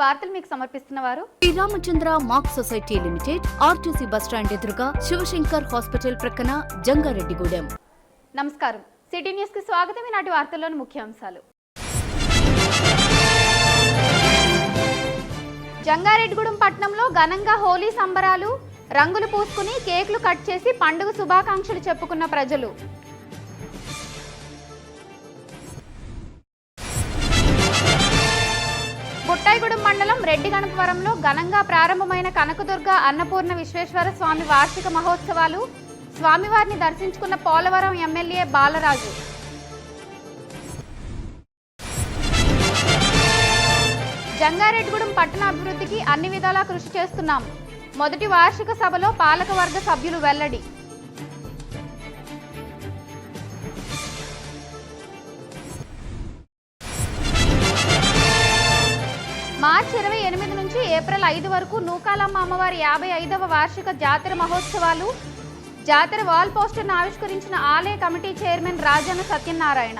వార్తలు మీకు సమర్పిస్తున్న వారు Sriramachandra mark society limited, RTC bus stand ఎదురుగా, శివశంకర్ హాస్పిటల్ ప్రక్కన, జంగారెడ్డిగూడెం. నమస్కారం. సిటీ న్యూస్ కి స్వాగతం. ఈనాటి వార్తల్లోని ముఖ్యాంశాలు. జంగారెడ్డిగూడెం పట్టణంలో ఘనంగా హోలీ సంబరాలు. రంగులు పూసుకుని కేకులు కట్ చేసి పండుగ శుభాకాంక్షలు చెప్పుకున్న ప్రజలు. బుట్టాయిగూడెం మండలం రెడ్డిగణపవరంలో ఘనంగా ప్రారంభమైన కనకదుర్గ అన్నపూర్ణ విశ్వేశ్వర స్వామి వార్షిక మహోత్సవాలు. స్వామివారిని దర్శించుకున్న పోలవరం ఎమ్మెల్యే బాలరాజు. జంగారెడ్డిగూడెం పట్టణ అభివృద్ధికి అన్ని విధాలా కృషి చేస్తున్నాం. మొదటి వార్షిక సభలో పాలకవర్గ సభ్యులు వెల్లడి. మార్చి 28 నుంచి ఏప్రిల్ 5 వరకు నూకాలమ్మ అమ్మవారి 55వ వార్షిక జాతర మహోత్సవాలు. జాతర వాల్ పోస్టర్ను ఆవిష్కరించిన ఆలయ కమిటీ చైర్మన్ రాజన్న సత్యనారాయణ.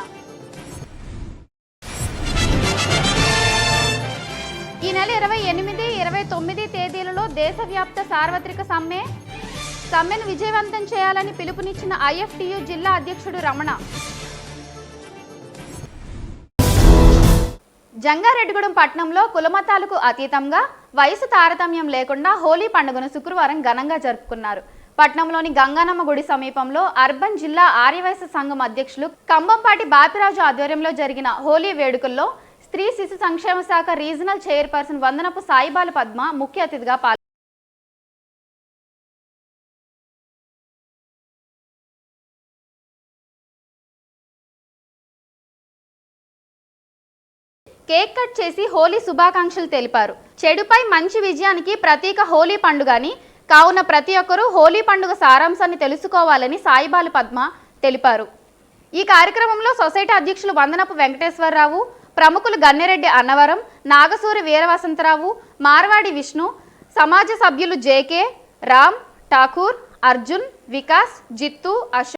ఈ నెల 28, 29 తేదీలలో దేశవ్యాప్త సార్వత్రిక సమ్మెను విజయవంతం చేయాలని పిలుపునిచ్చిన ఐఎఫ్టియు జిల్లా అధ్యక్షుడు రమణ. జంగారెడ్డిగూడెం పట్టణంలో కులమతాలకు అతీతంగా వయసు తారతమ్యం లేకుండా హోలీ పండుగను శుక్రవారం ఘనంగా జరుపుకున్నారు. పట్టణంలోని గంగానమ్మ గుడి సమీపంలో అర్బన్ జిల్లా ఆర్యవైశ్య సంఘం అధ్యక్షులు కంబంపాటి బాపిరాజు ఆధ్వర్యంలో జరిగిన హోలీ వేడుకల్లో స్త్రీ శిశు సంక్షేమ శాఖ రీజనల్ చైర్పర్సన్ వందనపు సాయిబాల పద్మ ముఖ్య అతిథిగా పాల్గొన్నారు. కేక్ కట్ చేసి హోలీ శుభాకాంక్షలు తెలిపారు. చెడుపై మంచి విజయానికి ప్రతీక హోలీ పండుగని, కావున ప్రతి ఒక్కరూ హోలీ పండుగ సారాంశాన్ని తెలుసుకోవాలని సాయిబాల పద్మ తెలిపారు. ఈ కార్యక్రమంలో సొసైటీ అధ్యక్షులు వందనపు వెంకటేశ్వరరావు, ప్రముఖులు గన్నెరెడ్డి అన్నవరం, నాగసూరి వీరవసంతరావు, మార్వాడి విష్ణు, సమాజ సభ్యులు జేకే, రామ్, ఠాకూర్, అర్జున్, వికాస్, జిత్తు, అశోక్.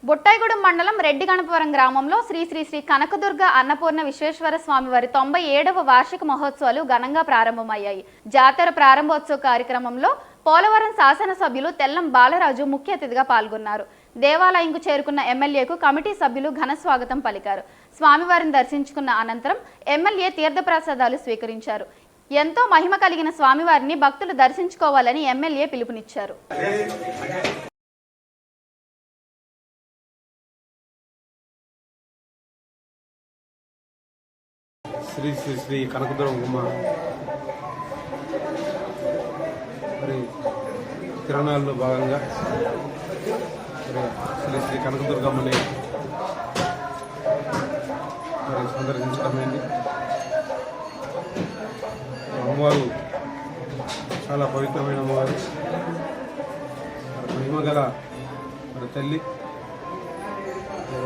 బుట్టాయిగూడెం మండలం రెడ్డిగణపవరం గ్రామంలో శ్రీ శ్రీ శ్రీ కనకదుర్గ అన్నపూర్ణ విశ్వేశ్వర స్వామి వారి 97వ వార్షిక మహోత్సవాలు ఘనంగా ప్రారంభమయ్యాయి. జాతర ప్రారంభోత్సవ కార్యక్రమంలో పోలవరం శాసనసభ్యులు తెల్లం బాలరాజు ముఖ్య అతిథిగా పాల్గొన్నారు. దేవాలయంకు చేరుకున్న ఎమ్మెల్యేకు కమిటీ సభ్యులు ఘన స్వాగతం పలికారు. స్వామివారిని దర్శించుకున్న అనంతరం ఎమ్మెల్యే తీర్థప్రసాదాలు స్వీకరించారు. ఎంతో మహిమ కలిగిన స్వామివారిని భక్తులు దర్శించుకోవాలని ఎమ్మెల్యే పిలుపునిచ్చారు. శ్రీ శ్రీ శ్రీ కనకదుర్గమ్మ మరి తిరునాళ్ళలో భాగంగా శ్రీ శ్రీ కనకదుర్గమ్మని మరి సందర్శించడమైంది. అమ్మవారు చాలా పవిత్రమైన అమ్మవారు, మహిమగల మరి తల్లి.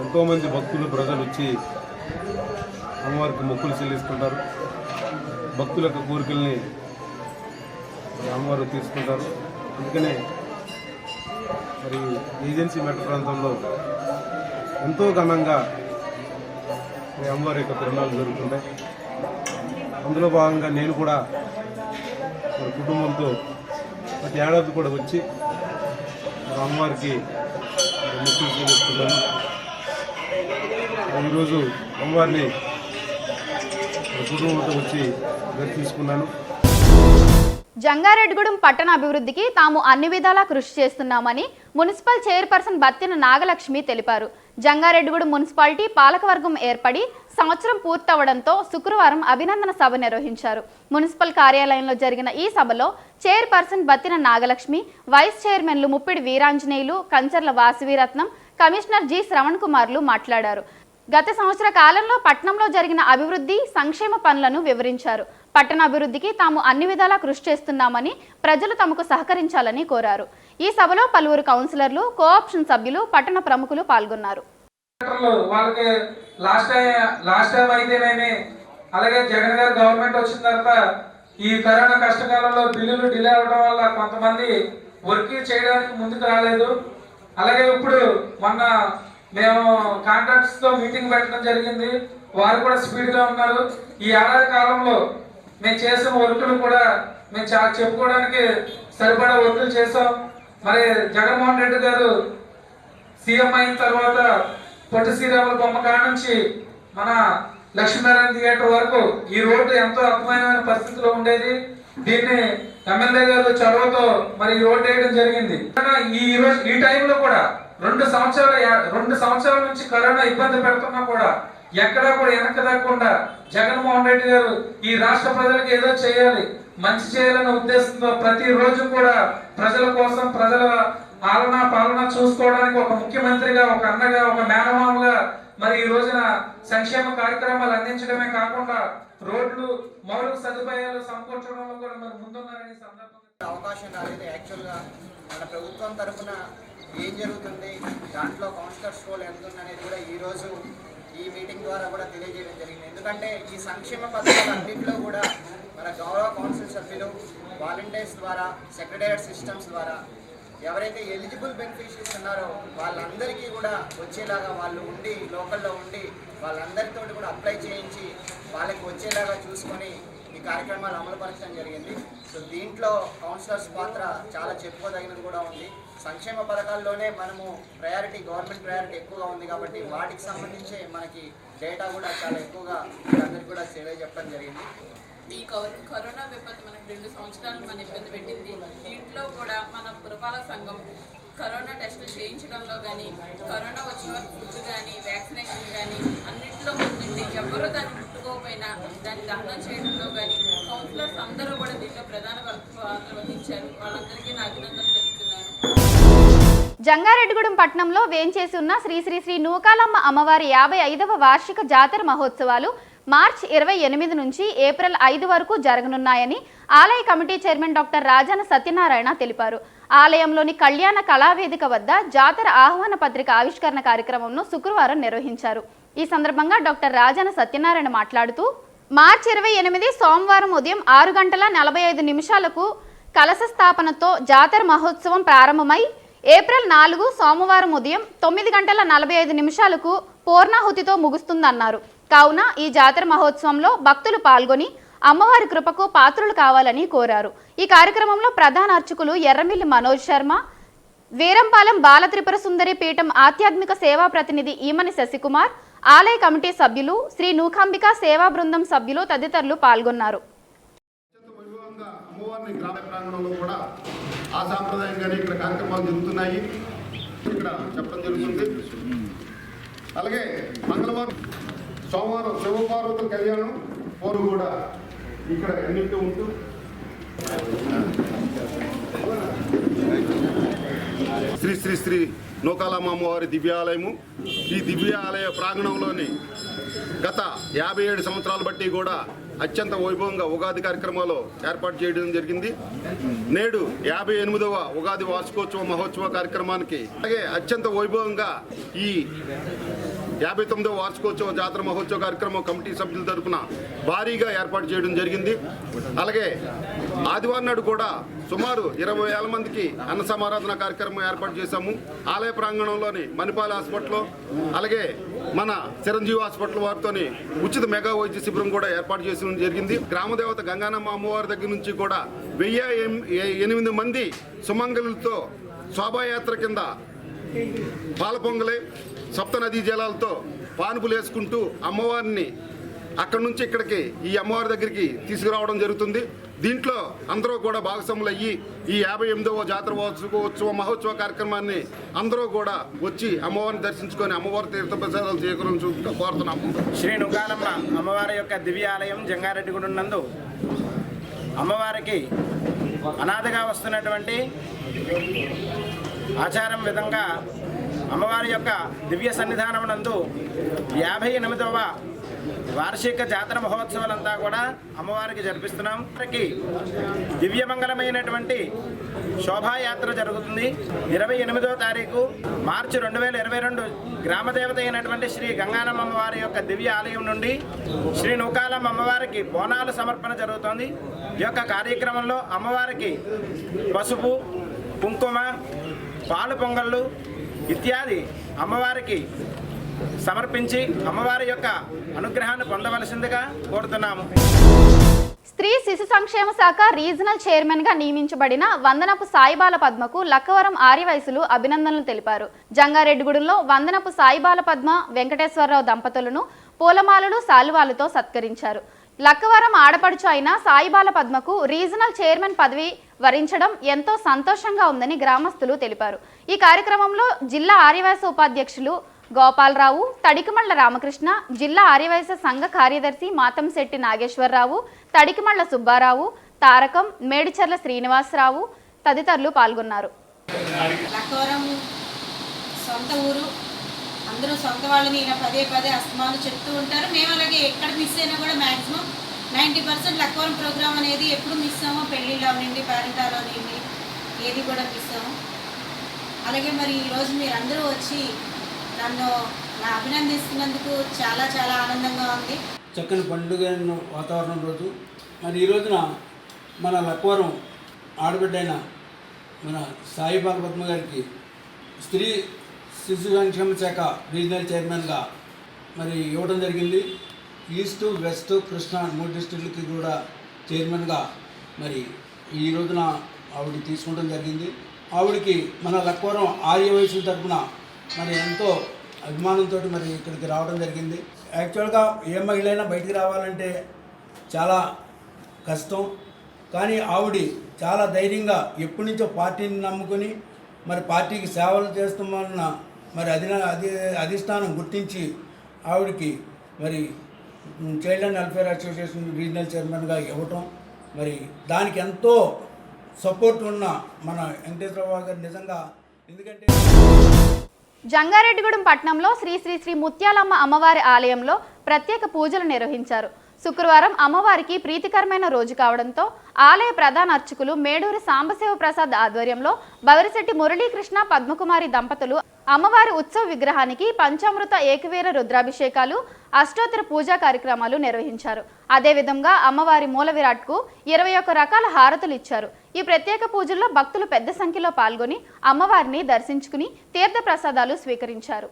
ఎంతోమంది భక్తులు ప్రజలు వచ్చి అమ్మవారికి మొక్కులు చెల్లిస్తుంటారు. భక్తుల యొక్క కోరికల్ని అమ్మవారు తీసుకుంటారు. అందుకనే మరి ఏజెన్సీ మెట్ట ప్రాంతంలో ఎంతో ఘనంగా అమ్మవారి యొక్క తిరునాళ్ళు జరుగుతుంటాయి. అందులో భాగంగా నేను కూడా మరి కుటుంబంతో ప్రతి ఏడాది కూడా వచ్చి అమ్మవారికి మొక్కులు చెల్లిస్తున్నాను. ఈరోజు అమ్మవారిని కుటుంబంతో వచ్చి దర్శించుకున్నాను. జంగారెడ్డిగూడెం పట్టణ అభివృద్ధికి తాము అన్ని విధాలా కృషి చేస్తున్నామని మున్సిపల్ చైర్పర్సన్ బత్తిన నాగలక్ష్మి తెలిపారు. జంగారెడ్డిగూడెం మున్సిపాలిటీ పాలకవర్గం ఏర్పడి సంవత్సరం పూర్తవడంతో శుక్రవారం అభినందన సభ నిర్వహించారు. మున్సిపల్ కార్యాలయంలో జరిగిన ఈ సభలో చైర్పర్సన్ బత్తిన నాగలక్ష్మి, వైస్ చైర్మన్లు ముప్పిడి వీరాంజనేయులు, కంచర్ల వాసవీరత్నం, కమిషనర్ జి శ్రవణ్ కుమార్లు మాట్లాడారు. గత సంవత్సర కాలంలో పట్టణంలో జరిగిన అభివృద్ధి, సంక్షేమ పనులను వివరించారు. పట్టణ అభివృద్ధికి తాము అన్ని విధాలా కృషి చేస్తున్నామని, ప్రజలు తమకు సహకరించాలని కోరారు. ఈ సభలో పలువురు కౌన్సిలర్లు, కోఆప్షన్ సభ్యులు, పట్టణ ప్రముఖులు పాల్గొన్నారు. వాళ్ళకి లాస్ట్ టైం అయితేనేమి, అలాగే జగన్ గారు గవర్నమెంట్ వచ్చిన తర్వాత ఈ కరోనా కష్టకాలంలో బిల్లులు డిలే అవడం వల్ల కొంతమంది వర్క్ చేయడానికి ముందుకు రాలేదు. అలాగే ఇప్పుడు మొన్న మేము కాంట్రాక్ట్స్ తో మీటింగ్ పెట్టడం జరిగింది. వారు కూడా స్పీడ్ గా ఉన్నారు. ఈ ఏడాది కాలంలో మేము చేసిన వర్కులు కూడా మేము చెప్పుకోవడానికి సరిపడా వర్కులు చేసాం. మరి జగన్మోహన్ రెడ్డి గారు సీఎం అయిన తర్వాత పొట్టి శ్రీరాముల బొమ్మ కాడ నుంచి మన లక్ష్మీనారాయణ థియేటర్ వరకు ఈ రోడ్డు ఎంతో అద్భుతమైన పరిస్థితిలో ఉండేది. దీన్ని ఎమ్మెల్యే గారు చొరవతో మరి ఈ రోడ్డు వేయడం జరిగింది. ఈ టైంలో కూడా 2 సంవత్సరాల నుంచి కరోనా ఇబ్బంది పెడుతున్నా కూడా ఎక్కడా కూడా వెనక్కి తగ్గకుండా జగన్మోహన్ రెడ్డి గారు ఈ రాష్ట్ర ప్రజలకు ఏదో చేయాలి, మంచి చేయాలనే ఉద్దేశంతో ప్రతి రోజు కూడా ప్రజల కోసం, ప్రజల పాలన చూసుకోవడానికి ఒక ముఖ్యమంత్రిగా, ఒక అన్నగా, ఒక మేనమామగా మరి ఈ రోజున సంక్షేమ కార్యక్రమాలు అందించడమే కాకుండా రోడ్లు, మౌలిక సదుపాయాలు సమకూర్చడంలో కూడా మరి ముందున్నారని సందర్భంగా అవకాశం రాలేదు. యాక్చువల్గా మన ప్రభుత్వం తరఫున ఏం జరుగుతుంది, దాంట్లో కౌన్సిలర్స్ రోల్ ఎంత ఉందనేది కూడా ఈరోజు ఈ మీటింగ్ ద్వారా కూడా తెలియజేయడం జరిగింది. ఎందుకంటే ఈ సంక్షేమ పథకాలన్నింటిలో కూడా మన గౌరవ కౌన్సిల్ సభ్యులు, వాలంటీర్స్ ద్వారా, సెక్రటేరియట్ సిస్టమ్స్ ద్వారా ఎవరైతే ఎలిజిబుల్ బెనిఫిషరీస్ ఉన్నారో వాళ్ళందరికీ కూడా వచ్చేలాగా వాళ్ళు ఉండి, లోకల్లో ఉండి వాళ్ళందరితో కూడా అప్లై చేయించి వాళ్ళకి వచ్చేలాగా చూసుకొని ఈ కార్యక్రమాలు అమలుపరచడం జరిగింది. సో దీంట్లో కౌన్సిలర్స్ పాత్ర చాలా చెప్పుకోదగినది కూడా ఉంది. సంక్షేమ పథకాల్లోనే మనము గవర్నమెంట్ ప్రయారిటీ ఎక్కువగా ఉంది కాబట్టి వాటికి సంబంధించి మనకి డేటా కూడా చాలా ఎక్కువగా అందరికీ కూడా తెలియజెప్పడం జరిగింది. ఈ కరోనా విపత్తు మనకు 2 సంవత్సరాలు మన ఇబ్బంది పెట్టింది. దీంట్లో కూడా మన పురపాలక సంఘం కరోనా టెస్టులు చేయించడంలో కానీ, కరోనా వచ్చిన వారికి ఫుడ్ కానీ, వ్యాక్సినేషన్ కానీ అన్నింటిలో ముందుండి ఎవరు దాన్ని ముట్టుకోకపోయినా దాన్ని దహనం చేయడంలో కానీ కౌన్సిలర్స్ అందరూ కూడా దీంట్లో ప్రధాన పాత్ర వహించారు. వాళ్ళందరికీ నా అభినందనలు తెలుపుతున్నాను. జంగారెడ్డిగూడెం పట్టణంలో వేంచేసి ఉన్న శ్రీ శ్రీ శ్రీ నూకాలమ్మ అమ్మవారి 55వ వార్షిక జాతర మహోత్సవాలు మార్చి 28 నుంచి ఏప్రిల్ 5 వరకు జరగనున్నాయని ఆలయ committee chairman doctor Rajana Satyanarayana తెలిపారు. ఆలయంలోని కళ్యాణ కళావేదిక వద్ద జాతర ఆహ్వాన పత్రిక ఆవిష్కరణ కార్యక్రమంను శుక్రవారం నిర్వహించారు. ఈ సందర్భంగా డాక్టర్ రాజాన సత్యనారాయణ మాట్లాడుతూ, మార్చి 28 సోమవారం ఉదయం 6:45 కలశ స్థాపనతో జాతర మహోత్సవం ప్రారంభమై ఏప్రిల్ 4 సోమవారం ఉదయం 9:45 పూర్ణాహుతితో ముగుస్తుందన్నారు. కావున ఈ జాతర మహోత్సవంలో భక్తులు పాల్గొని అమ్మవారి కృపకు పాత్రులు కావాలని కోరారు. ఈ కార్యక్రమంలో ప్రధాన అర్చకులు ఎర్రమిల్లి మనోజ్ శర్మ, వీరంపాలెం బాలత్రిపుర సుందరి పీఠం ఆధ్యాత్మిక సేవా ప్రతినిధి ఈమని శశికుమార్, ఆలయ కమిటీ సభ్యులు, శ్రీ నూకాంబిక సేవా బృందం సభ్యులు తదితరులు పాల్గొన్నారు. అలాగే మంగళవారం, సోమవారం శివపార్వతుల కళ్యాణం పోరు కూడా ఇక్కడ ఎన్నికలు ఉంటూ శ్రీ శ్రీ శ్రీ నూకాలమ్మ అమ్మవారి దివ్యాలయము. ఈ దివ్యాలయ ప్రాంగణంలోని గత 57 సంవత్సరాలు బట్టి కూడా అత్యంత వైభవంగా ఉగాది కార్యక్రమాలు ఏర్పాటు చేయడం జరిగింది. నేడు 58వ ఉగాది వార్షికోత్సవ మహోత్సవ కార్యక్రమానికి అలాగే అత్యంత వైభవంగా ఈ 59వ వార్షికోత్సవ జాతర మహోత్సవ కార్యక్రమం కమిటీ సభ్యుల తరఫున భారీగా ఏర్పాటు చేయడం జరిగింది. అలాగే ఆదివారం నాడు కూడా సుమారు 20,000 మందికి అన్న సమారాధన కార్యక్రమం ఏర్పాటు చేశాము. ఆలయ ప్రాంగణంలోని మణిపాల్ హాస్పిటల్ అలాగే మన చిరంజీవి హాస్పిటల్ వారితోని ఉచిత మెగా వైద్య శిబిరం కూడా ఏర్పాటు చేయడం జరిగింది. గ్రామదేవత గంగానమ్మ అమ్మవారి దగ్గర నుంచి కూడా 1008 మంది సుమంగళులతో శోభాయాత్ర కింద పాల పొంగలి సప్త నదీ జలాలతో పానుపులు వేసుకుంటూ అమ్మవారిని అక్కడి నుంచి ఇక్కడికి ఈ అమ్మవారి దగ్గరికి తీసుకురావడం జరుగుతుంది. దీంట్లో అందరూ కూడా భాగస్వాములయ్యి ఈ 58వ జాతర ఉత్సవ మహోత్సవ కార్యక్రమాన్ని అందరూ కూడా వచ్చి అమ్మవారిని దర్శించుకొని అమ్మవారి తీర్థప్రసాదాలు చేకూర్చు కోరుతున్నాము. శ్రీ నుకాలమ్మ అమ్మవారి యొక్క దివ్యాలయం జంగారెడ్డిగూడెం నందు అమ్మవారికి అనాథగా వస్తున్నటువంటి ఆచారం విధంగా అమ్మవారి యొక్క దివ్య సన్నిధానం నందు 58వ వార్షిక జాతర మహోత్సవాలంతా కూడా అమ్మవారికి జరిపిస్తున్నాం. వారికి దివ్యమంగళమైనటువంటి శోభాయాత్ర జరుగుతుంది. 28వ తారీఖు మార్చి 2022 గ్రామదేవత అయినటువంటి శ్రీ గంగానమ్మ అమ్మవారి యొక్క దివ్య ఆలయం నుండి శ్రీ నూకాలమ్మ అమ్మవారికి బోనాల సమర్పణ జరుగుతుంది. ఈ యొక్క కార్యక్రమంలో అమ్మవారికి పసుపు, కుంకుమ, పాలు పొంగళ్ళు ఇత్యాది అమ్మవారికి సమర్పించి అమ్మవారి యొక్క అనుగ్రహాన్ని పొందవలసిందిగా కోరుతున్నాము. స్త్రీ శిశు సంక్షేమ శాఖ రీజనల్ చైర్మన్ గా నియమించబడిన వందనపు సాయిబాల పద్మకు లక్కవరం ఆర్యవయసులు అభినందనలు తెలిపారు. జంగారెడ్డిగూడెంలో వందనపు సాయిబాల పద్మ వెంకటేశ్వరరావు దంపతులను పూలమాలలు శాలువాలతో సత్కరించారు. లక్కవరం ఆడపడుచు అయిన సాయిబాల పద్మకు రీజనల్ చైర్మన్ పదవి వరించడం ఎంతో సంతోషంగా ఉందని గ్రామస్తులు తెలిపారు. ఈ కార్యక్రమంలో జిల్లా ఆర్యవైశ్య ఉపాధ్యక్షులు గోపాలరావు, తడికిమళ్ల రామకృష్ణ, జిల్లా ఆర్యవైశ్య సంఘ కార్యదర్శి మాతంశెట్టి నాగేశ్వరరావు, తడికిమళ్ల సుబ్బారావు, తారకం, మేడిచర్ల శ్రీనివాసరావు తదితరులు పాల్గొన్నారు. లక్కవరం సొంత ఊరు, అందరూ సొంత వాళ్ళని ఈయన పదే పదే అస్తమాలు చెప్తూ ఉంటారు. మేము అలాగే ఎక్కడ మిస్ అయినా కూడా మ్యాక్సిమం 90% లక్కవరం ప్రోగ్రామ్ అనేది ఎప్పుడు మిస్ అవ్వము. పెళ్ళిళ్ళు అవనండి, పేరెంటాలు అవనండి, ఏది కూడా మిస్ అవ్వము. అలాగే మరి ఈరోజు మీరు అందరూ వచ్చి నన్ను అభినందిస్తున్నందుకు చాలా చాలా ఆనందంగా ఉంది. చక్కని పండుగ వాతావరణం రోజు మరి ఈ రోజున మన లక్కవరం ఆడబిడ్డైన మన సాయిబాల పద్మ గారికి స్త్రీ శిశు సంక్షేమ శాఖ రీజనల్ చైర్మన్గా మరి ఇవ్వడం జరిగింది. ఈస్ట్, వెస్ట్, కృష్ణా 3 డిస్ట్రిక్ట్లకి కూడా చైర్మన్గా మరి ఈ రోజున ఆవిడ తీసుకోవడం జరిగింది. ఆవిడకి మన లక్కవరం ఆర్యవయసుల తరఫున మరి ఎంతో అభిమానంతో మరి ఇక్కడికి రావడం జరిగింది. యాక్చువల్గా ఏ మహిళ అయినా బయటికి రావాలంటే చాలా కష్టం, కానీ ఆవిడ చాలా ధైర్యంగా ఎప్పటి నుంచో పార్టీని నమ్ముకొని మరి పార్టీకి సేవలు చేస్తామన్న మరి అధిష్టానం గుర్తించి ఆవిడకి మరి child and welfare association regional చైర్మన్గా ఇవ్వటం, మరి దానికి ఎంతో సపోర్ట్ ఉన్న మన వెంకటేశ్వరరావు గారు నిజంగా. ఎందుకంటే జంగారెడ్డిగూడెం పట్టణంలో శ్రీ శ్రీ శ్రీ ముత్యాలమ్మ అమ్మవారి ఆలయంలో ప్రత్యేక పూజలు నిర్వహించారు. శుక్రవారం అమ్మవారికి ప్రీతికరమైన రోజు కావడంతో ఆలయ ప్రధాన అర్చకులు మేడూరి సాంబశివ ప్రసాద్ ఆధ్వర్యంలో బవరిశెట్టి మురళీకృష్ణ పద్మకుమారి దంపతులు అమ్మవారి ఉత్సవ విగ్రహానికి పంచామృత ఏకవీర రుద్రాభిషేకాలు, అష్టోత్తర పూజా కార్యక్రమాలు నిర్వహించారు. అదేవిధంగా అమ్మవారి మూల విరాట్కు 21 రకాల హారతులు ఇచ్చారు. ఈ ప్రత్యేక పూజల్లో భక్తులు పెద్ద సంఖ్యలో పాల్గొని అమ్మవారిని దర్శించుకుని తీర్థ ప్రసాదాలు స్వీకరించారు.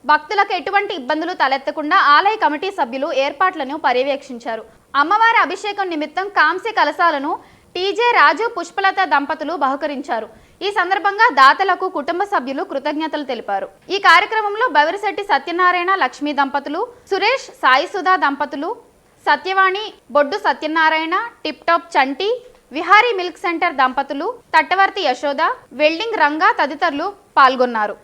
భక్తులకు ఎటువంటి ఇబ్బందులు తలెత్తకుండా ఆలయ కమిటీ సభ్యులు ఏర్పాట్లను పర్యవేక్షించారు. అమ్మవారి అభిషేకం నిమిత్తం కాంస్య కలశాలను టీజే రాజు, పుష్పలత దంపతులు బహుకరించారు. ఈ సందర్భంగా దాతలకు కుటుంబ సభ్యులు కృతజ్ఞతలు తెలిపారు. ఈ కార్యక్రమంలో బవిరిశెట్టి సత్యనారాయణ, లక్ష్మీ దంపతులు, సురేష్, సాయి సుధా దంపతులు, సత్యవాణి, బొడ్డు సత్యనారాయణ, టిప్ టాప్ చంటి, విహారీ మిల్క్ సెంటర్ దంపతులు, తట్టవర్తి యశోద, వెల్డింగ్ రంగా తదితరులు పాల్గొన్నారు.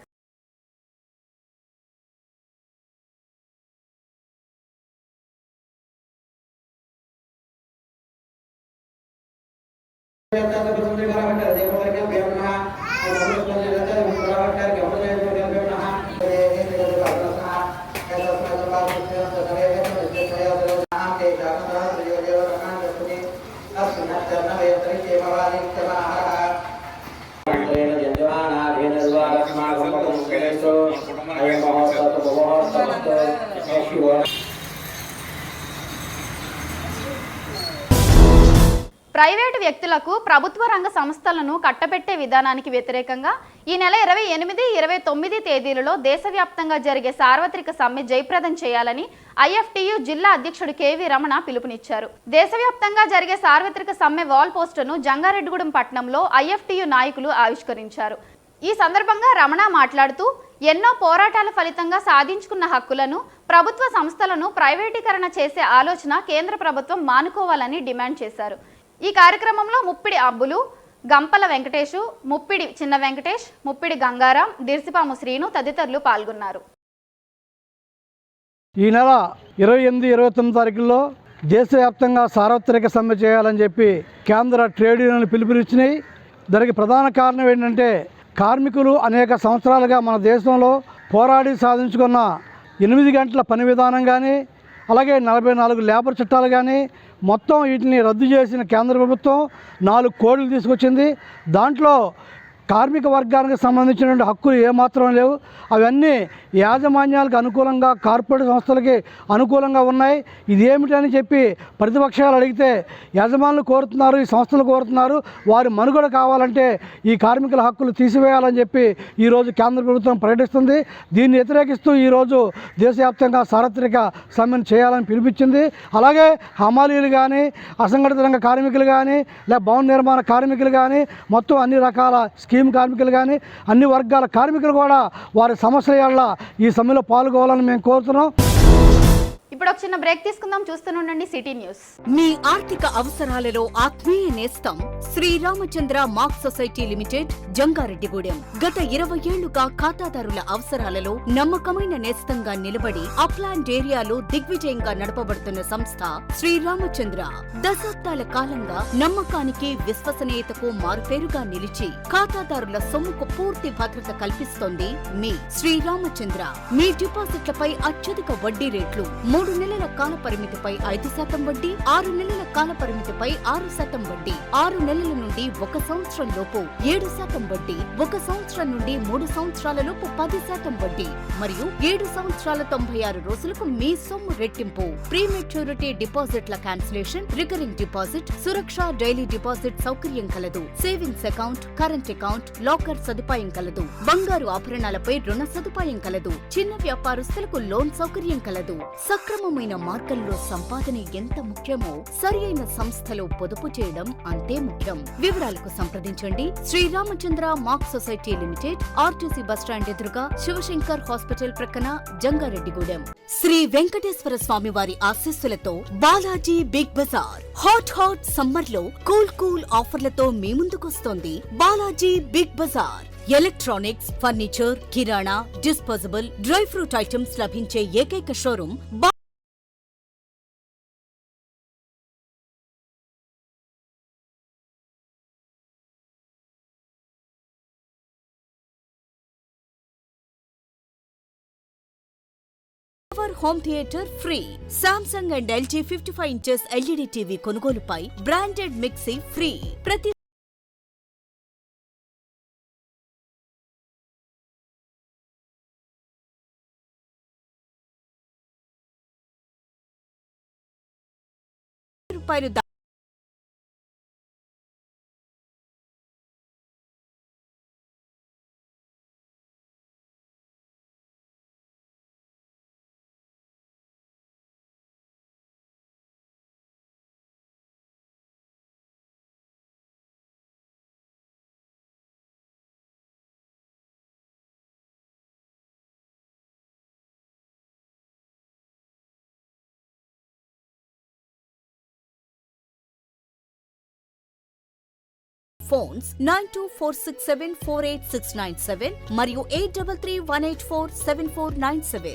ప్రైవేటు వ్యక్తులకు ప్రభుత్వ రంగ సంస్థలను కట్టబెట్టే విధానానికి వ్యతిరేకంగా ఈ నెల 28, 29 తేదీలలో దేశవ్యాప్తంగా జరిగే సార్వత్రిక సమ్మె జయప్రదం చేయాలని IFTU జిల్లా అధ్యక్షుడు KV రమణ పిలుపునిచ్చారు. దేశవ్యాప్తంగా జరిగే సార్వత్రిక సమ్మె వాల్ పోస్టర్ను జంగారెడ్డిగూడెం పట్టణంలో IFTU నాయకులు ఆవిష్కరించారు. ఈ సందర్భంగా రమణ మాట్లాడుతూ ఎన్నో పోరాటాల ఫలితంగా సాధించుకున్న హక్కులను ప్రభుత్వ సంస్థలను ప్రైవేటీకరణ చేసే ఆలోచన కేంద్ర ప్రభుత్వం మానుకోవాలని డిమాండ్ చేశారు. ఈ కార్యక్రమంలో ముప్పిడి అబ్బులు, గంపల వెంకటేశు, ముప్పిడి చిన్న వెంకటేష్, ముప్పిడి గంగారాం, దిర్సిపాము శ్రీను తదితరులు పాల్గొన్నారు. ఈ నెల 28, 29 తారీఖుల్లో దేశవ్యాప్తంగా సార్వత్రిక సమ్మె చేయాలని చెప్పి కేంద్ర ట్రేడ్ యూనియన్లు పిలుపునిచ్చినాయి. దానికి ప్రధాన కారణం ఏంటంటే కార్మికులు అనేక సంవత్సరాలుగా మన దేశంలో పోరాడి సాధించుకున్న 8 గంటల పని విధానం కానీ, అలాగే 44 లేబర్ చట్టాలు కానీ మొత్తం వీటిని రద్దు చేసిన కేంద్ర ప్రభుత్వం 4 కోడ్లు తీసుకొచ్చింది. దాంట్లో కార్మిక వర్గానికి సంబంధించినటువంటి హక్కులు ఏమాత్రం లేవు. అవన్నీ యాజమాన్యాలకు అనుకూలంగా, కార్పొరేట్ సంస్థలకి అనుకూలంగా ఉన్నాయి. ఇదేమిటని చెప్పి ప్రతిపక్షాలు అడిగితే యజమానులు కోరుతున్నారు, ఈ సంస్థలు కోరుతున్నారు, వారి మనుగడ కావాలంటే ఈ కార్మికుల హక్కులు తీసివేయాలని చెప్పి ఈరోజు కేంద్ర ప్రభుత్వం ప్రకటిస్తుంది. దీన్ని వ్యతిరేకిస్తూ ఈరోజు దేశవ్యాప్తంగా సార్వత్రిక సమ్మెను చేయాలని పిలిపించింది. అలాగే హమాలీలు కానీ, అసంఘటిత రంగ కార్మికులు కానీ, లేదా భవన నిర్మాణ కార్మికులు కానీ, మొత్తం అన్ని రకాల స్కీమ్ కార్మికులు కానీ అన్ని వర్గాల కార్మికులు కూడా వారి సమస్యల వల్ల ఈ సమ్మెలో పాల్గొవాలని మేము కోరుతున్నాం. ఇప్పుడు ఒక చిన్న బ్రేక్ తీసుకుందాం. చూస్తూనే సిటీ న్యూస్. మీ ఆర్థిక అవసరాలలో ఆత్మీయ నేస్తం Sriramachandra mark society limited, Jangareddygudem. గత 20 ఏళ్లుగా ఖాతాదారుల అవసరాలలో నమ్మకమైన నేస్తంగా నిలబడి అప్లాండ్ ఏరియాలో దిగ్విజయంగా నడపబడుతున్న సంస్థ శ్రీరామచంద్ర. దశాబ్దాల కాలంగా నమ్మకానికి, విశ్వసనీయతకు మారుపేరుగా నిలిచి ఖాతాదారుల సొమ్ముకు పూర్తి భద్రత కల్పిస్తోంది మీ శ్రీరామచంద్ర. మీ డిపాజిట్లపై అత్యధిక వడ్డీ రేట్లు, 3 నెలల కాల పరిమితిపై 5% వడ్డీ, 6 నెలల కాల పరిమితిపై 6% వడ్డీ, 6 నెలల నుండి 1 సంవత్సరం లోపు 7% వడ్డీ, 1 సంవత్సరం నుండి 3 సంవత్సరాల లోపు 10% వడ్డీ మరియు 7 సంవత్సరాల 96 రోజులకు మీ సొమ్ము రెట్టింపు. ప్రీ మెచ్యూరిటీ డిపాజిట్ల క్యాన్సిలేషన్, రికరింగ్ డిపాజిట్, సురక్ష డైలీ డిపాజిట్ సౌకర్యం కలదు. Savings account, current account, locker సదుపాయం కలదు. బంగారు ఆభరణాలపై రుణ సదుపాయం కలదు. చిన్న వ్యాపారస్తులకు లోన్ సౌకర్యం కలదు. సక్రమమైన మార్గంలో సంపాదన ఎంత ముఖ్యమో సరియైన సంస్థలో పొదుపు చేయడం అంతే ముఖ్యం. వివరాలకు సంప్రదించండి Sriramachandra mark society limited, RTC bus stand ఎదురుగా, శివశంకర్ హాస్పిటల్ ప్రక్కన, జంగారెడ్డిగూడెం. శ్రీ వెంకటేశ్వర స్వామి వారి ఆశీస్సులతో Balaji big bazaar hot summer లో కూల్ ఆఫర్లతో మీ ముందుకొస్తోంది Balaji big bazaar. Electronics, furniture, కిరాణా, డిస్పోజబుల్, డ్రై ఫ్రూట్ ఐటమ్స్ లభించే ఏకైక showroom home theatre free. Samsung and LG 55 inches LED TV కొనుగోలుపై బ్రాండెడ్ మిక్సీ ఫ్రీ. ప్రతి రూపాయలు ఫోన్స్ 9246748697 మరియు 8331847497.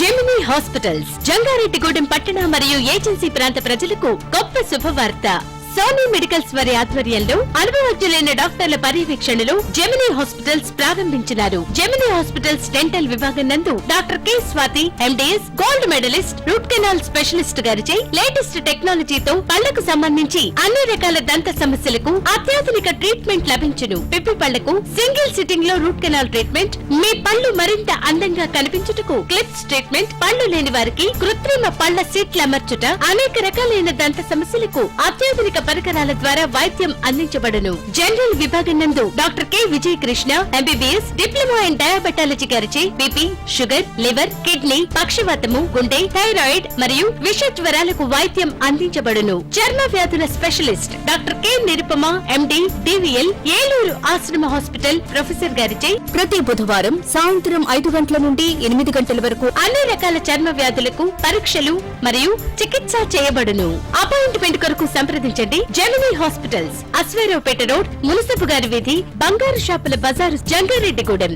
జెమినీ హాస్పిటల్స్, జంగారెడ్డిగూడెం పట్టణ మరియు ఏజెన్సీ ప్రాంత ప్రజలకు గొప్ప శుభవార్త. సోనీ మెడికల్స్ వారి ఆధ్వర్యంలో అనుభవజ్ఞులైన డాక్టర్ల పర్యవేక్షణలో జెమినీ హాస్పిటల్స్ ప్రారంభించినారు. జెమినీ హాస్పిటల్స్ డెంటల్ విభాగం నందు doctor K Swati MDS gold medalist root canal specialist గారిచే లేటెస్ట్ టెక్నాలజీతో పళ్లకు సంబంధించి అన్ని రకాల దంత సమస్యలకు అత్యాధునిక ట్రీట్మెంట్ లభించును. పిప్పి పళ్లకు సింగిల్ సిట్టింగ్ లో రూట్ కెనాల్ ట్రీట్మెంట్, మీ పళ్ళు మరింత అందంగా కనిపించుటకు క్లిప్స్ ట్రీట్మెంట్, పళ్ళు లేని వారికి కృత్రిమ పళ్ల సీట్ల అమర్చుట, అనేక రకాలైన దంత సమస్యలకు అత్యాధునిక పరికరాల ద్వారా వైద్యం అందించబడును. జనరల్ విభాగం నందు doctor K Vijay Krishna MBBS diploma in diabetology గారిచే బీపీ, షుగర్, లివర్, కిడ్నీ, పక్షవాతము, గుండె, థైరాయిడ్ మరియు విష జ్వరాలకు వైద్యం అందించబడును. చర్మ వ్యాధుల specialist doctor K Nirupama MD DVL Eluru Ashram hospital professor గారిచే ప్రతి బుధవారం సాయంత్రం 5 గంటల నుండి 8 గంటల వరకు అన్ని రకాల చర్మ వ్యాధులకు పరీక్షలు మరియు చికిత్స చేయబడును. అపాయింట్మెంట్ కొరకు సంప్రదించండి. Gemini hospitals, Aswaraopeta road, munsif గారి వీధి, బంగారు షాపుల బజారు, జంగారెడ్డిగూడెం.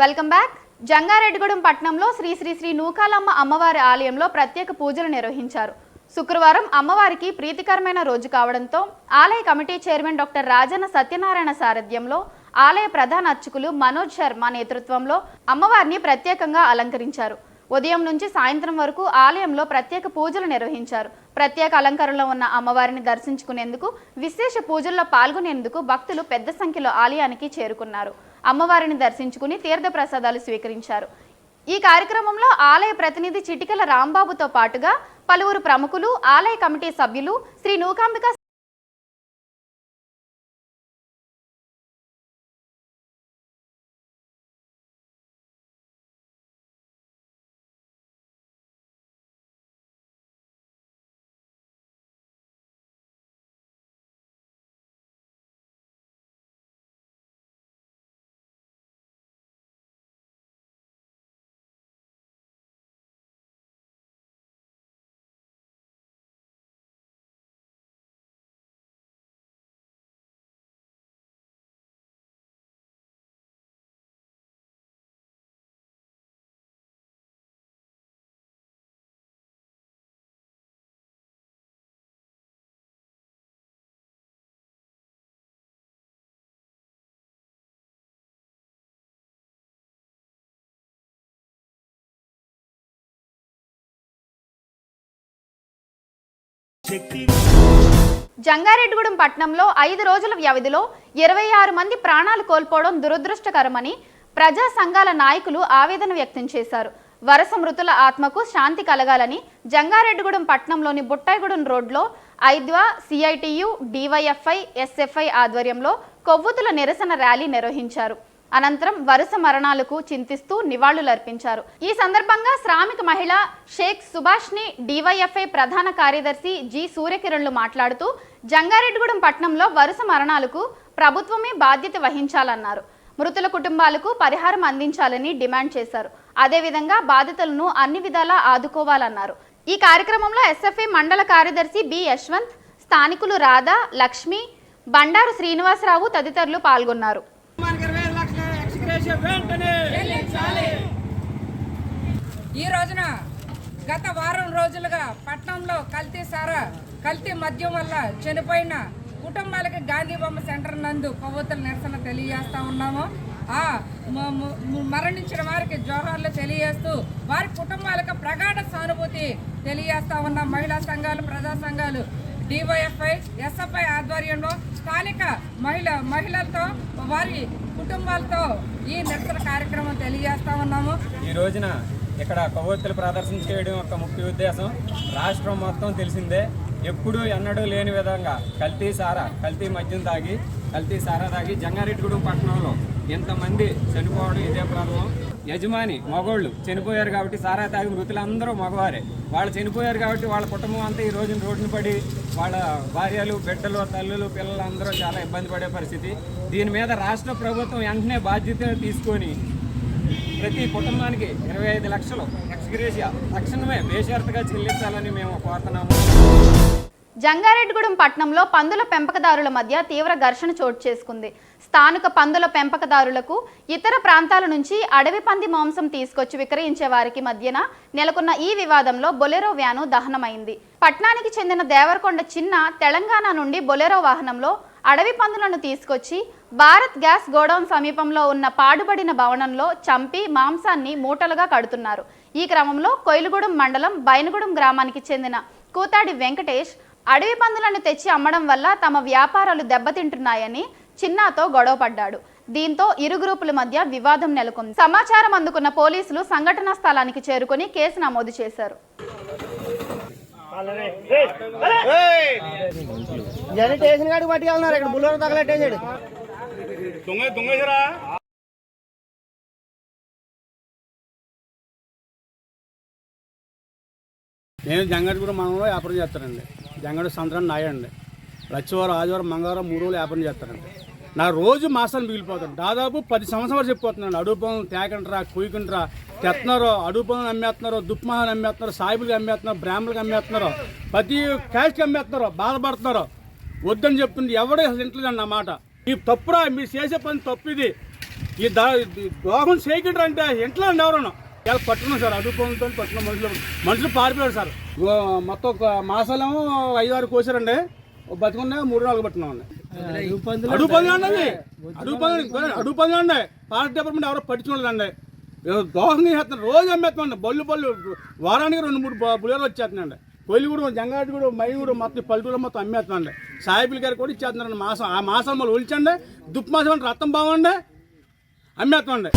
Welcome back. జంగారెడ్డిగూడెం పట్టణంలో శ్రీ శ్రీ శ్రీ నూకాలమ్మ అమ్మవారి ఆలయంలో ప్రత్యేక పూజలు నిర్వహించారు. శుక్రవారం అమ్మవారికి ప్రీతికరమైన రోజు కావడంతో ఆలయ committee chairman doctor Rajanna Satyanarayana సారథ్యంలో ఆలయ ప్రధాన అర్చకులు మనోజ్ శర్మ నేతృత్వంలో అమ్మవారిని ప్రత్యేకంగా అలంకరించారు. ఉదయం నుంచి సాయంత్రం వరకు ఆలయంలో ప్రత్యేక పూజలు నిర్వహించారు. ప్రత్యేక అలంకరణలో ఉన్న అమ్మవారిని దర్శించుకునేందుకు, విశేష పూజల్లో పాల్గొనేందుకు భక్తులు పెద్ద సంఖ్యలో ఆలయానికి చేరుకున్నారు. అమ్మవారిని దర్శించుకుని తీర్థ ప్రసాదాలు స్వీకరించారు. ఈ కార్యక్రమంలో ఆలయ ప్రతినిధి చిటికల రాంబాబుతో పాటుగా పలువురు ప్రముఖులు, ఆలయ కమిటీ సభ్యులు, శ్రీ నూకాంబిక జంగారెడ్డిగూడెం పట్టణంలో 5 రోజుల వ్యవధిలో 26 మంది ప్రాణాలు కోల్పోవడం దురదృష్టకరమని ప్రజా సంఘాల నాయకులు ఆవేదన వ్యక్తం చేశారు. వరుస మృతుల ఆత్మకు శాంతి కలగాలని జంగారెడ్డిగూడెం పట్టణంలోని బుట్టాయిగూడెం రోడ్లో ఐద్వా, సిఐటియు, డివైఎఫ్ఐ, ఎస్ఎఫ్ఐ ఆధ్వర్యంలో కొవ్వొత్తుల నిరసన ర్యాలీ నిర్వహించారు. అనంతరం వరుస మరణాలకు చింతిస్తూ నివాళులర్పించారు. ఈ సందర్భంగా శ్రామిక మహిళ షేక్ సుభాష్ని, డివైఎఫ్ఐ ప్రధాన కార్యదర్శి జి సూర్యకిరణ్లు మాట్లాడుతూ జంగారెడ్డిగూడెం పట్టణంలో వరుస మరణాలకు ప్రభుత్వమే బాధ్యత వహించాలన్నారు. మృతుల కుటుంబాలకు పరిహారం అందించాలని డిమాండ్ చేశారు. అదేవిధంగా బాధితులను అన్ని విధాలా ఆదుకోవాలన్నారు. ఈ కార్యక్రమంలో ఎస్ఎఫ్ఐ మండల కార్యదర్శి బి యశ్వంత్, స్థానికులు రాధా, లక్ష్మి, బండారు శ్రీనివాసరావు తదితరులు పాల్గొన్నారు. ఈ రోజున గత వారం రోజులుగా పట్టణంలో కల్తీ మద్యం వల్ల చనిపోయిన కుటుంబాలకి గాంధీ బొమ్మ సెంటర్ నందు కొవ్వొత్తుల నిరసన తెలియజేస్తా ఉన్నాము. మరణించిన వారికి జోహార్లు తెలియజేస్తూ వారి కుటుంబాలకు ప్రగాఢ సానుభూతి తెలియజేస్తా ఉన్నాం. మహిళా సంఘాలు, ప్రజా సంఘాలు, డివైఎఫ్ఐ, ఎస్ఎఫ్ఐ ఆధ్వర్యంలో స్థానిక మహిళలతో వారి కుటుంబాలతో ఈ నిరసన కార్యక్రమం తెలియజేస్తా ఉన్నాము. ఈ రోజున ఇక్కడ కొవ్వొత్తులు ప్రదర్శన చేయడం యొక్క ముఖ్య ఉద్దేశం రాష్ట్రం మొత్తం తెలిసిందే. ఎప్పుడూ ఎన్నడూ లేని విధంగా కల్తీ మద్యం తాగి జంగారెడ్డిగూడెం పట్టణంలో ఎంతమంది చనిపోవడం ఇదే ప్రాబ్లం. యజమాని మగోళ్ళు చనిపోయారు కాబట్టి సారా తాగి మృతులందరూ మగవారే. వాళ్ళు చనిపోయారు కాబట్టి వాళ్ళ కుటుంబం అంతా ఈ రోజున రోడ్డున పడి వాళ్ళ భార్యలు, బిడ్డలు, తల్లులు, పిల్లలు అందరూ చాలా ఇబ్బంది పడే పరిస్థితి. దీని మీద రాష్ట్ర ప్రభుత్వం వెంటనే బాధ్యత తీసుకొని ప్రతి కుటుంబానికి 25 లక్షలు ఎక్స్గ్రేషియా తక్షణమే బేషరతుగా చెల్లించాలని మేము కోరుతున్నాము. జంగారెడ్డిగూడెం పట్టణంలో పందుల పెంపకదారుల మధ్య తీవ్ర ఘర్షణ చోటు చేసుకుంది. స్థానిక పందుల పెంపకదారులకు ఇతర ప్రాంతాల నుంచి అడవి పంది మాంసం తీసుకొచ్చి విక్రయించే వారికి మధ్యన నెలకొన్న ఈ వివాదంలో బొలెరో వ్యాను దహనమైంది. పట్నానికి చెందిన దేవరకొండ చిన్న తెలంగాణ నుండి బొలెరో వాహనంలో అడవి పందులను తీసుకొచ్చి భారత్ గ్యాస్ గోడౌన్ సమీపంలో ఉన్న పాడుబడిన భవనంలో చంపి మాంసాన్ని మూటలుగా కడుతున్నారు. ఈ క్రమంలో కొయిలుగూడెం మండలం బైనగూడెం గ్రామానికి చెందిన కూతాడి వెంకటేష్ అడవి పందులను తెచ్చి అమ్మడం వల్ల తమ వ్యాపారాలు దెబ్బతింటున్నాయని చిన్నాతో గొడవపడ్డాడు. దీంతో ఇరు గ్రూపుల మధ్య వివాదం నెలకొంది. సమాచారం అందుకున్న పోలీసులు సంఘటనా స్థలానికి చేరుకొని కేసు నమోదు చేశారు. నేను జంగారెడ్డిగూడెం మండలంలో వ్యాపారం చేస్తానండి. జంగారెడ్డి సంవత్సరాన్ని నాయండి. లక్షవారం ఆదివారం మంగళవారం 3 రోజులు వ్యాపారం చేస్తానండి. నా రోజు మాసాలు మిగిలిపోతాను. దాదాపు 10 సంవత్సరాలు చెప్పిపోతున్నాను. అడుగు పనులు తేకంటారా, కుయ్యకుంటారా, తెస్తున్నారు, అడుగు పనులు అమ్మేస్తున్నారు, దుప్మహాన్ని అమ్మేస్తున్నారు, సాయిబులకి అమ్మేస్తున్నారు, బ్రాహ్మణులకి అమ్మేస్తున్నారు, ప్రతి క్యాష్కి అమ్మేస్తున్నారు, బాధపడుతున్నారు. వద్దని చెప్తుంది. ఎవడో ఇంట్లో నా మాట. ఈ తప్పురా, మీరు చేసే పని తప్పు. ఇది ఈ దోహం చేయకుంటారు అంటే ఇంట్లో ఎవరన్నా ఇలా పట్టుకున్నాం సార్. అడుగు పనులతో పట్టుకున్న మనుషులు పారిపోయారు సార్. మొత్తం ఒక మాసాలేమో 5-6 కోసారండి. బతుకున్నా 3-4 పట్టుకున్నామండి. అడుగు పనులు అండి, అడుగు పనులు అండి. ఫారెస్ట్ డిపార్ట్మెంట్ ఎవరో పట్టించుకోలేదండి. దోహం చేస్తున్నారు. రోజు అమ్మేస్తామండి. బళ్ళు వారానికి 2-3 బుల్లెలు వచ్చేస్తున్నాయండి. కొయిలుగూడెం, జంగారెడ్డిగూడెం, మైగూడెం మొత్తం పల్లెటూరు మొత్తం అమ్మేస్తున్నాండి. సాయిబుల్ గారు కూడా ఇచ్చేస్తున్నారండి మాసం. ఆ మాసం మళ్ళీ ఒలిచండి. దుప్పు మాసం అంటే రక్తం బాగుండి అమ్మేస్తామండి.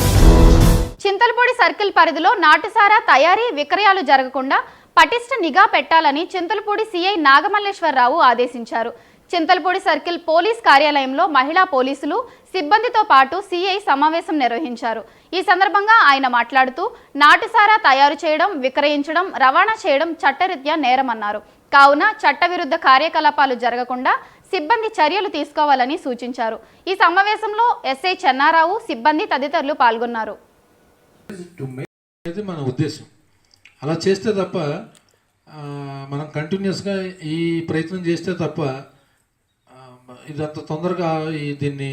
చింతలపూడి సర్కిల్ పరిధిలో నాటుసారా తయారీ విక్రయాలు జరగకుండా పటిష్ట నిఘా పెట్టాలని చింతలపూడి సిఐ నాగమల్లేశ్వరరావు ఆదేశించారు. చింతలపూడి సర్కిల్ పోలీస్ కార్యాలయంలో మహిళా పోలీసులు సిబ్బందితో పాటు సిఐ సమావేశం నిర్వహించారు. ఈ సందర్భంగా ఆయన మాట్లాడుతూ నాటుసారా తయారు చేయడం, విక్రయించడం, రవాణా చేయడం చట్టరీత్యా నేరమన్నారు. కావున చట్టవిరుద్ధ కార్యకలాపాలు జరగకుండా సిబ్బంది చర్యలు తీసుకోవాలని సూచించారు. ఈ సమావేశంలో ఎస్ఐ చెన్నారావు, సిబ్బంది తదితరులు పాల్గొన్నారు. మన ఉద్దేశం అలా చేస్తే తప్ప మనం కంటిన్యూస్గా ఈ ప్రయత్నం చేస్తే తప్ప ఇదంత తొందరగా దీన్ని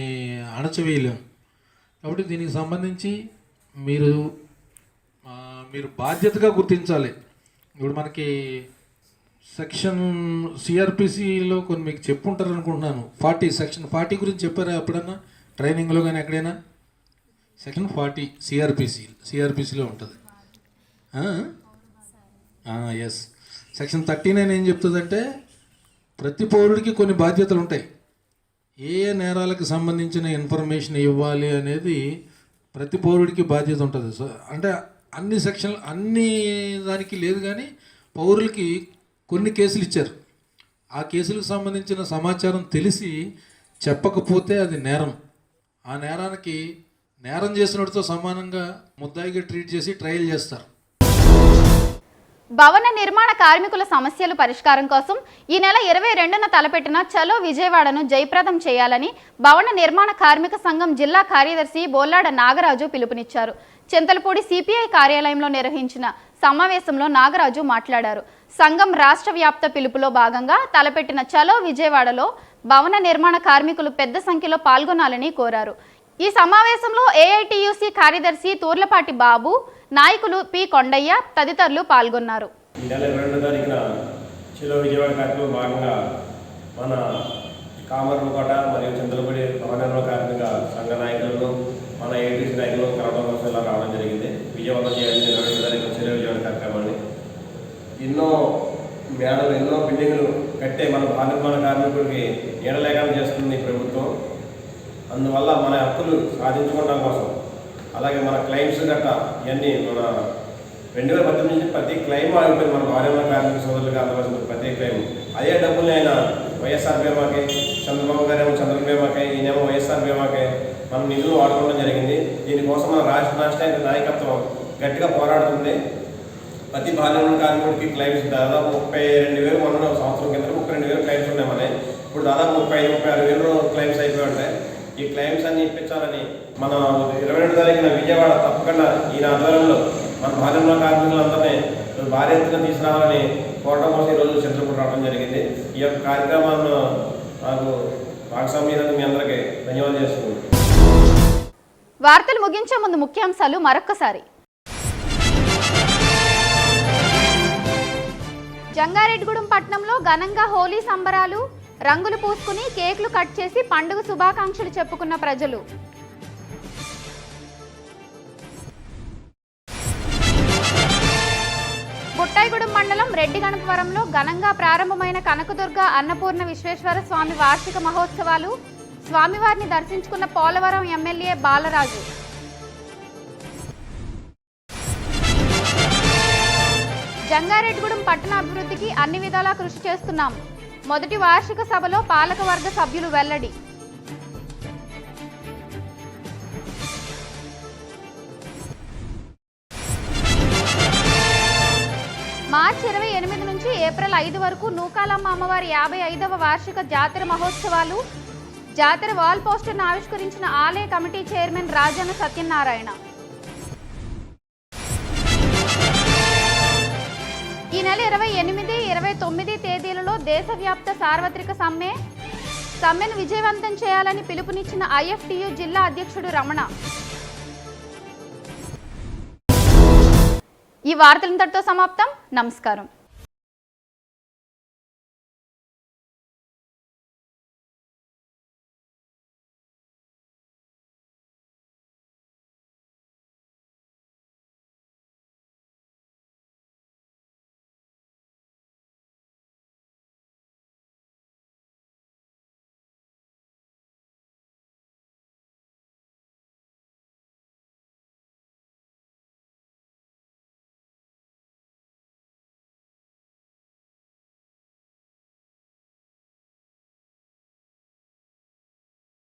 అణచివేయలేం. కాబట్టి దీనికి సంబంధించి మీరు బాధ్యతగా గుర్తించాలి. ఇప్పుడు మనకి సెక్షన్ సిఆర్పిసిలో కొన్ని మీకు చెప్పుంటారు అనుకుంటున్నాను. సెక్షన్ 40 గురించి చెప్పారా ఎప్పుడన్నా ట్రైనింగ్లో కానీ ఎక్కడైనా? సెక్షన్ 40 సిఆర్పిసిలో ఉంటుంది. ఎస్. సెక్షన్ 39 ఏం చెప్తుందంటే ప్రతి పౌరుడికి కొన్ని బాధ్యతలు ఉంటాయి. ఏ నేరాలకు సంబంధించిన ఇన్ఫర్మేషన్ ఇవ్వాలి అనేది ప్రతి పౌరుడికి బాధ్యత ఉంటుంది. సో అంటే అన్ని సెక్షన్లు అన్ని దానికి లేదు, కానీ పౌరులకి కొన్ని కేసులు ఇచ్చారు. ఆ కేసులకు సంబంధించిన సమాచారం తెలిసి చెప్పకపోతే అది నేరం. ఆ నేరానికి నేరం చేసినోడితో సమానంగా ముద్దాయిగా ట్రీట్ చేసి ట్రయల్ చేస్తారు. భవన నిర్మాణ కార్మికుల సమస్యల పరిష్కారం కోసం ఈ నెల 22న తలపెట్టిన చలో విజయవాడను జయప్రదం చేయాలని భవన నిర్మాణ కార్మిక సంఘం జిల్లా కార్యదర్శి బోల్లాడ నాగరాజు పిలుపునిచ్చారు. చింతలపూడి సిపిఐ కార్యాలయంలో నిర్వహించిన సమావేశంలో నాగరాజు మాట్లాడారు. సంఘం రాష్ట్ర వ్యాప్త పిలుపులో భాగంగా తలపెట్టిన చలో విజయవాడలో భవన నిర్మాణ కార్మికులు పెద్ద సంఖ్యలో పాల్గొనాలని కోరారు. ఈ సమావేశంలో ఏఐటియుసి కార్యదర్శి తూర్లపాటి బాబు, నాయకులు పి కొండయ్య తదితరులు పాల్గొన్నారు. ఈ నెల 22వ తారీఖున చలో విజయవాడ కార్యక్రమంలో భాగంగా మన కామర్లకోట మరియు చింతలపూడి భవన నిర్మాణ కార్మిక సంఘ నాయకులను, మన ఏఐటిసి నాయకులను కలవడం కోసం ఇలా రావడం జరిగింది. విజయవాడ చేయాలని 22వ తారీఖున చలో విజయవాడ కార్యక్రమాన్ని ఎన్నో మేడలు, ఎన్నో బిల్డింగ్లు కట్టే మన భవన నిర్మాణ కార్మికుడికి నీడలేఖనం చేస్తుంది ప్రభుత్వం. అందువల్ల మన హక్కులు సాధించుకోవడం కోసం, అలాగే మన క్లెయిమ్స్ గట్రా ఇవన్నీ మన 2018 నుంచి ప్రతి క్లెయిమ్ ఆగిపోయింది. మన భార్య కార్మిక సోదరులుగా అందవలసిన ప్రతి క్లెయిమ్ అదే డబ్బుల్ని ఆయన వైఎస్ఆర్ బీమాకి, చంద్రబాబు గారేమో చంద్ర బీమాకి, ఈయనేమో వైఎస్ఆర్ బీమాకి మనం నిధులు వాడుకోవడం జరిగింది. దీనికోసం మన రాష్ట్ర నాయకత్వం గట్టిగా పోరాడుతుంది. ప్రతి భార్య కార్మికుడికి క్లెయిమ్స్ దాదాపు 32,000 మొన్న సంవత్సరం కింద 32,000 క్లెయిమ్స్ ఉన్నాయి. మన ఇప్పుడు దాదాపు 35,000-36,000 క్లెయిమ్స్ అయిపోయి ఉంటాయి. ఈ క్లెయిమ్స్ అన్ని ఇప్పించాలని మన 22వ తారీఖున విజయవాడ తప్పకుండా ఈయన ఆధ్వర్యంలో మన భారత కార్మికులందరినీ భారీ ఎత్తున తీసుకురావాలని కోరడం కోసం ఈరోజు చంద్రపూర్ రావడం జరిగింది. ఈ యొక్క కార్యక్రమాలను నాకు భాగస్వామ్యం మీ అందరికీ ధన్యవాదాలు చేస్తున్నాను. వార్తలు ముగించే ముందు ముఖ్యాంశాలు మరొక్కసారి. జంగారెడ్డిగూడెం పట్టణంలో ఘనంగా హోలీ సంబరాలు, రంగులు పూసుకుని కేకులు కట్ చేసి పండుగ శుభాకాంక్షలు చెప్పుకున్న ప్రజలు. బుట్టాయిగూడెం మండలం రెడ్డి గణపవరంలో ఘనంగా ప్రారంభమైన కనకదుర్గ అన్నపూర్ణ విశ్వేశ్వర స్వామి వార్షిక మహోత్సవాలు, స్వామివారిని దర్శించుకున్న పోలవరం ఎమ్మెల్యే బాలరాజు. జంగారెడ్డిగూడెం పట్టణ అభివృద్ధికి అన్ని విధాలా కృషి చేస్తున్నాం. మొదటి వార్షిక సభలో పాలకవర్గ సభ్యులు వెల్లడి. మార్చి 28 నుంచి ఏప్రిల్ 5 వరకు నూకాలమ్మ అమ్మవారి 55వ వార్షిక జాతర మహోత్సవాలు. జాతర వాల్ పోస్టర్ను ఆవిష్కరించిన ఆలయ కమిటీ చైర్మన్ రాజన్న సత్యనారాయణ. ఈ నెల 28, 29 తేదీలలో దేశవ్యాప్త సార్వత్రిక సమ్మెను విజయవంతం చేయాలని పిలుపునిచ్చిన IFTU జిల్లా అధ్యక్షుడు రమణ. ఈ వార్తలు ఇంతటితో సమాప్తం. నమస్కారం.